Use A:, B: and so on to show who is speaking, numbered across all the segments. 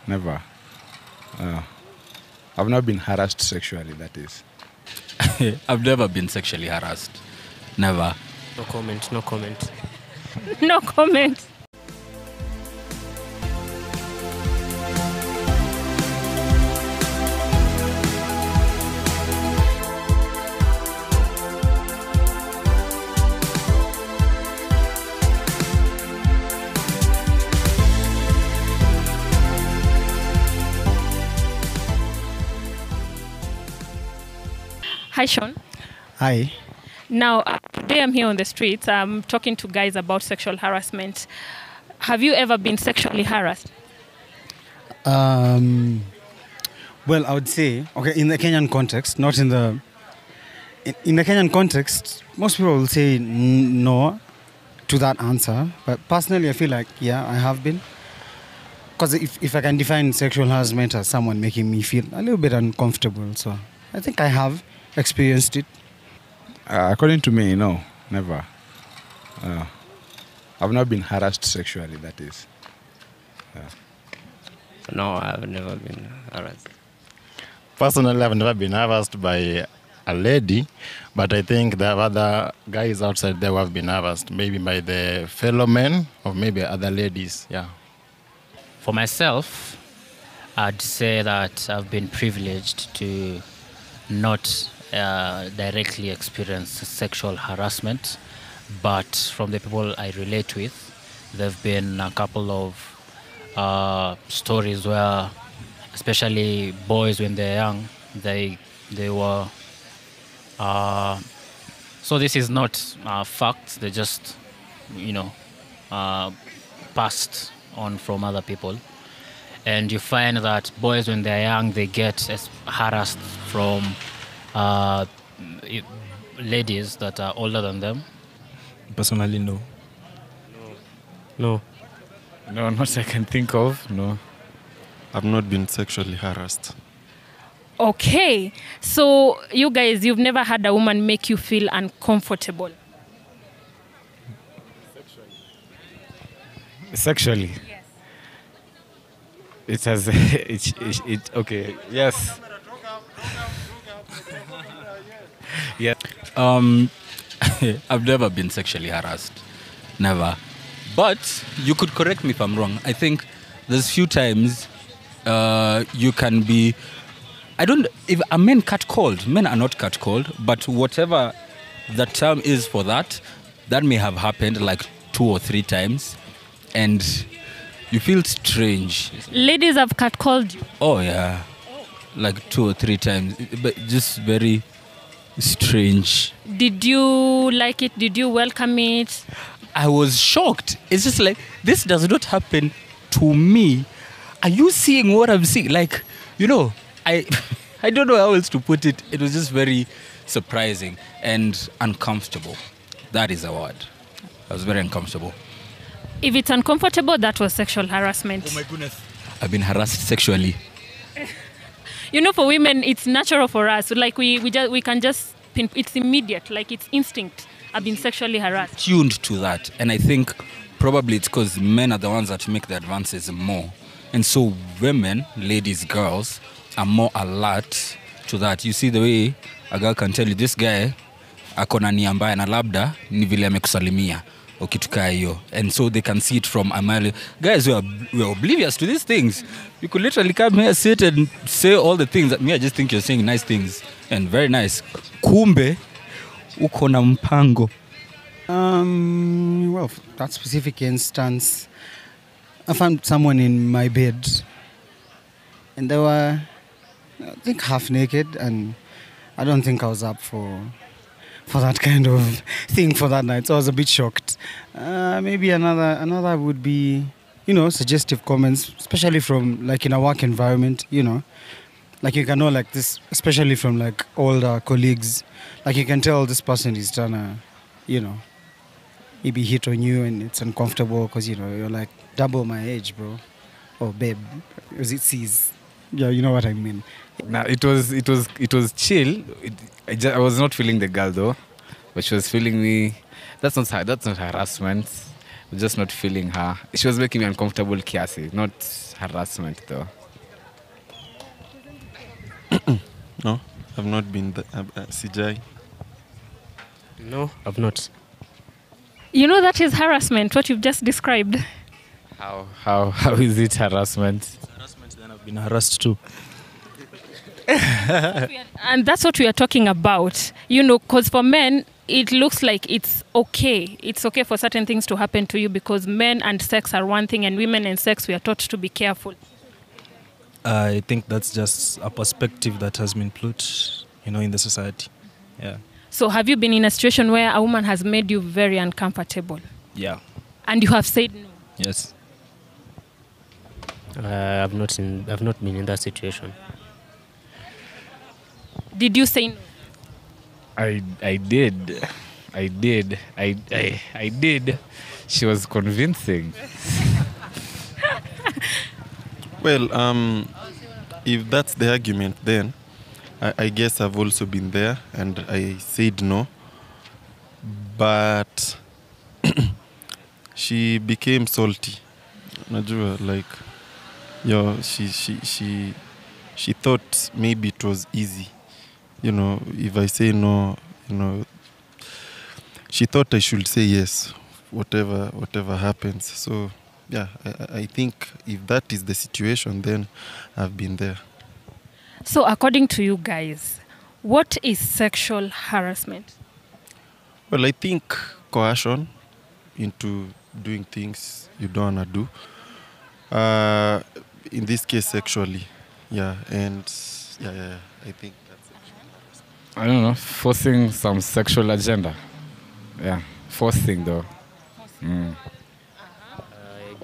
A: never. Uh, I've not been harassed sexually, that is.
B: I've never been sexually harassed. Never.
C: No comment, no comment.
D: No comment. Hi, Sean.
E: Hi.
D: Now, today I'm here on the streets. I'm talking to guys about sexual harassment. Have you ever been sexually harassed?
E: Well, I would say, okay, in the Kenyan context, not in the... In the Kenyan context, most people will say no to that answer. But personally, I feel like, yeah, I have been. Because if I can define sexual harassment as someone making me feel a little bit uncomfortable, so I think I have experienced it.
A: According to me, no, never. I've not been harassed sexually, that is.
C: No, I've never been harassed.
F: Personally, I've never been harassed by a lady, but I think there are other guys outside there who have been harassed, maybe by the fellow men or maybe other ladies, yeah.
G: For myself, I'd say that I've been privileged to not directly experience sexual harassment, but from the people I relate with, there have been a couple of stories where, especially boys when they're young, they were. So this is not facts; they just, passed on from other people, and you find that boys when they're young they get harassed from ladies that are older than them.
H: Personally, no.
C: No.
H: No, not I can think of, no.
I: I've not been sexually harassed.
D: Okay. So, you guys, you've never had a woman make you feel uncomfortable?
H: Sexually?
D: Yes.
H: It has, okay, yes.
B: Yeah. I've never been sexually harassed. Never. But you could correct me if I'm wrong. I think there's few times you can be... If a men catcalled, men are not catcalled, but whatever the term is for that may have happened like 2 or 3 times. And you feel strange.
D: Ladies have catcalled you?
B: Oh, yeah. Like 2 or 3 times. But just very strange.
D: Did you like it? Did you welcome it?
B: I was shocked. It's just like, this does not happen to me. Are you seeing what I'm seeing? Like, I don't know how else to put it. It was just very surprising and uncomfortable. That is the word. I was very uncomfortable.
D: If it's uncomfortable, that was sexual harassment.
B: Oh my goodness. I've been harassed sexually.
D: For women, it's natural for us. Like we can just it's immediate. Like it's instinct. I've been sexually harassed.
B: Tuned to that, and I think probably it's because men are the ones that make the advances more, and so women, ladies, girls, are more alert to that. You see the way a girl can tell you this guy akona nia mbaya na labda ni vile amekusalimia. And so they can see it from a mile. Guys, we're oblivious to these things. You could literally come here, sit and say all the things that me, I just think you're saying nice things and very nice. Kumbe, uko na mpango.
E: Well, that specific instance, I found someone in my bed, and they were, I think, half naked, and I don't think I was up for that kind of thing for that night. So I was a bit shocked. Maybe another would be, suggestive comments, especially from like in a work environment, like you can know like this, especially from like older colleagues, like you can tell this person is trying to, maybe hit on you and it's uncomfortable because, you're like double my age, bro. Or babe, because it sees. Yeah, you know what I mean.
H: Nah, it was chill. I was not feeling the girl though, but she was feeling me. That's not harassment. just not feeling her. She was making me uncomfortable, kiasi, not harassment though.
I: No, I've not been CJ.
C: No, I've not.
D: You know that is harassment, what you've just described.
H: How is it harassment?
J: Harassment, then I've been harassed too.
D: And that's what we are talking about. You know, because for men, it looks like it's okay. It's okay for certain things to happen to you because men and sex are one thing, and women and sex, we are taught to be careful.
J: I think that's just a perspective that has been put, in the society. Yeah.
D: So have you been in a situation where a woman has made you very uncomfortable?
J: Yeah.
D: And you have said no?
J: Yes.
C: I've not been in that situation.
D: Did you say no?
H: I did. I did. She was convincing.
I: Well, if that's the argument, then I guess I've also been there and I said no. But she became salty. Najua, like, she thought maybe it was easy. If I say no, she thought I should say yes, whatever happens. So, yeah, I think if that is the situation, then I've been there.
D: So according to you guys, what is sexual harassment?
I: Well, I think coercion into doing things you don't want to do. In this case, sexually. Yeah, and yeah, I think that's sexual harassment.
H: I don't know, forcing some sexual agenda. Yeah, forcing though.
C: I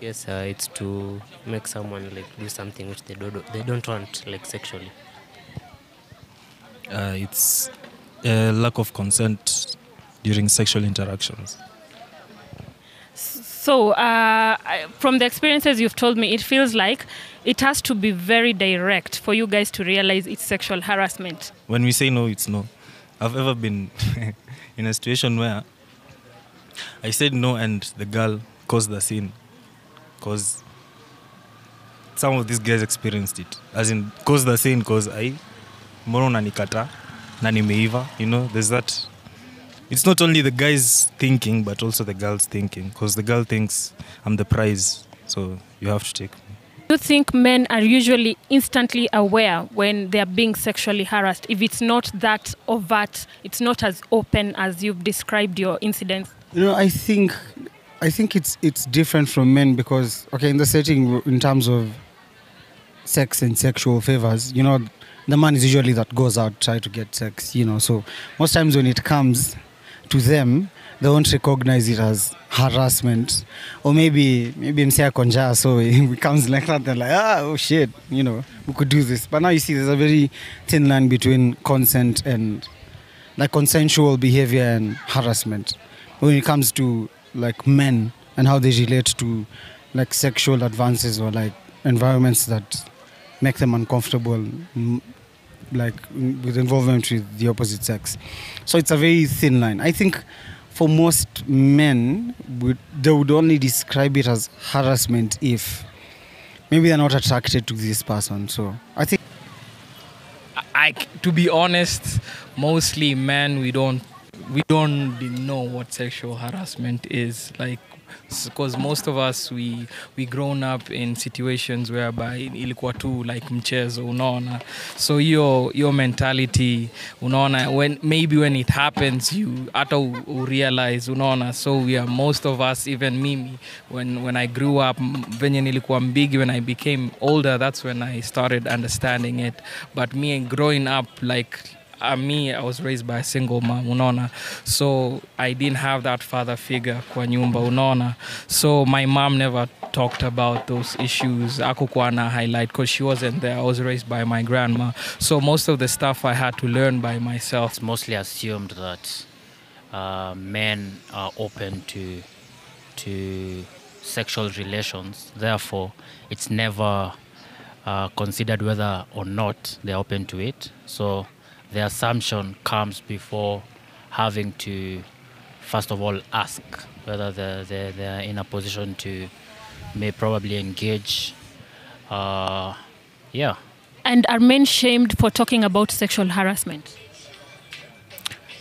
C: guess it's to make someone do something which they don't want, sexually.
J: It's a lack of consent during sexual interactions.
D: So from the experiences you've told me, it feels like it has to be very direct for you guys to realize it's sexual harassment.
J: When we say no, it's no. I've ever been in a situation where I said no and the girl caused the scene. Because some of these guys experienced it. As in, caused the scene because mbona unanikata na nimeiva, there's that. It's not only the guys thinking, but also the girls thinking. Because the girl thinks, I'm the prize, so you have to take me.
D: Do you think men are usually instantly aware when they are being sexually harassed? If it's not that overt, it's not as open as you've described your incidents?
E: I think it's different from men because, in the setting, in terms of sex and sexual favors, the man is usually that goes out try to get sex, So most times when it comes to them, they won't recognize it as harassment. Or maybe msia konja, so it becomes like that. They're like, oh shit, we could do this. But now you see there's a very thin line between consent and consensual behavior and harassment. When it comes to men and how they relate to sexual advances or environments that make them uncomfortable, with involvement with the opposite sex. So it's a very thin line. I think for most men, they would only describe it as harassment if maybe they're not attracted to this person. So I think,
B: to be honest, mostly men, we don't know what sexual harassment is. Because most of us, we grown up in situations whereby ilikuwa tu mchezo, unaona. So your mentality, unaona, when it happens, you hata realize, unaona. So most of us, even me, when I grew up, venye nilikuwa mbigi, when I became older, that's when I started understanding it. But me growing up, I was raised by a single mom, unaona. So I didn't have that father figure kwa nyumba, unaona. So my mom never talked about those issues. Hakukuwa na highlight because she wasn't there. I was raised by my grandma. So most of the stuff I had to learn by myself.
G: It's mostly assumed that men are open to sexual relations. Therefore, it's never considered whether or not they're open to it. So the assumption comes before having to first of all ask whether they're in a position to may probably engage. Yeah.
D: And are men shamed for talking about sexual harassment?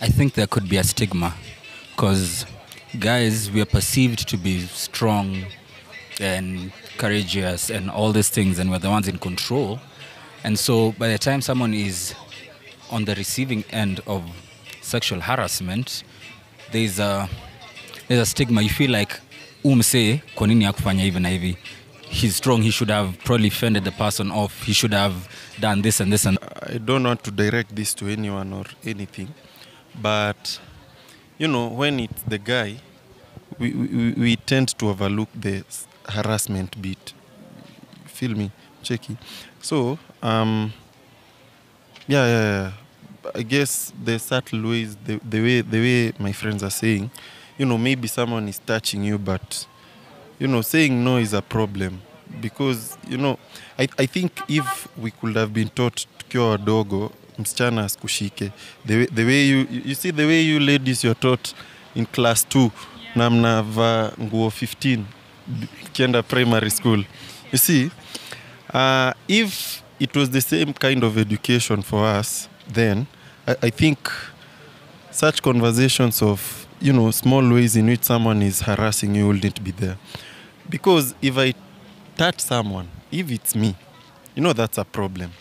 B: I think there could be a stigma because guys, we are perceived to be strong and courageous and all these things, and we're the ones in control. And so by the time someone is on the receiving end of sexual harassment, there's a stigma. You feel like umse kwa nini hakufanya hivi na hivi. He's strong, he should have probably fended the person off, he should have done this and this and
I: I don't want to direct this to anyone or anything, but you know, when it's the guy, we tend to overlook the harassment bit. Feel me? Checky. So, yeah. I guess the subtle ways, the way my friends are saying, you know, maybe someone is touching you, but you know, saying no is a problem because, you know, I think if we could have been taught tukiwa wadogo, msichana asikushike, the way you see the way you ladies you're taught in class 2 na mnavaa nguo 15 kienda primary school. You see, if it was the same kind of education for us, then I think such conversations of, you know, small ways in which someone is harassing you wouldn't be there. Because if I touch someone, if it's me, you know, that's a problem.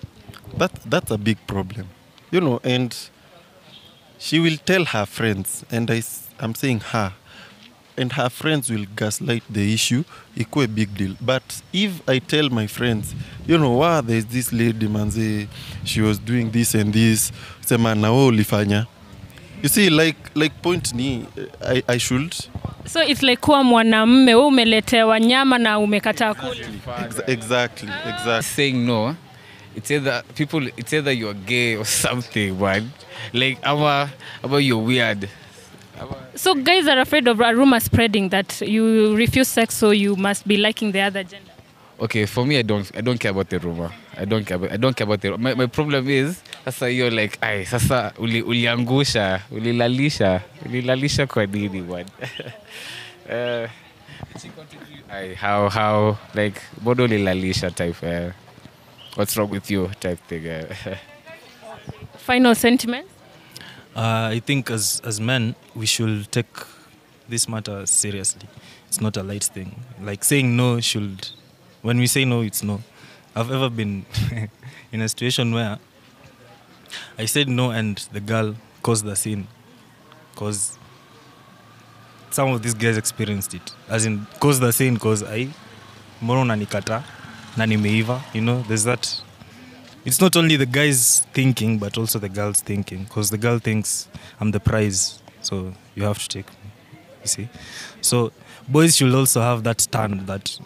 I: That's a big problem. You know, and she will tell her friends, and I'm saying her, and her friends will gaslight the issue, equal a big deal. But if I tell my friends, you know, wow, there's this lady, manze, she was doing this and this, sema na wewe ulifanya. You see, like point ni, I should.
D: So it's like kuwa mwanamume, wewe umeletewa nyama na umekataa kula.
I: Exactly.
H: Saying no, it's either you're gay or something, man. Like, about you're weird.
D: So guys are afraid of a rumor spreading that you refuse sex, so you must be liking the other gender.
H: Okay, for me, I don't care about the rumor. I don't care about the rumor. My problem is, sasa you're like, ay, sasa ulilalisha kwa nini, man? How, like, bodo ulilalisha type, what's wrong with you type thing.
D: Final sentiment?
J: I think as men, we should take this matter seriously. It's not a light thing. Like saying no when we say no, it's no. I've ever been in a situation where I said no and the girl caused the scene. Because some of these guys experienced it. As in, caused the scene because mbona unanikata na nimeiva. You know, there's that. It's not only the guys thinking, but also the girls thinking. Because the girl thinks I'm the prize, so you have to take me. You see? So boys should also have that stand that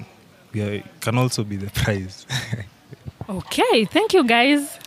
J: we can also be the prize.
D: Okay, thank you guys.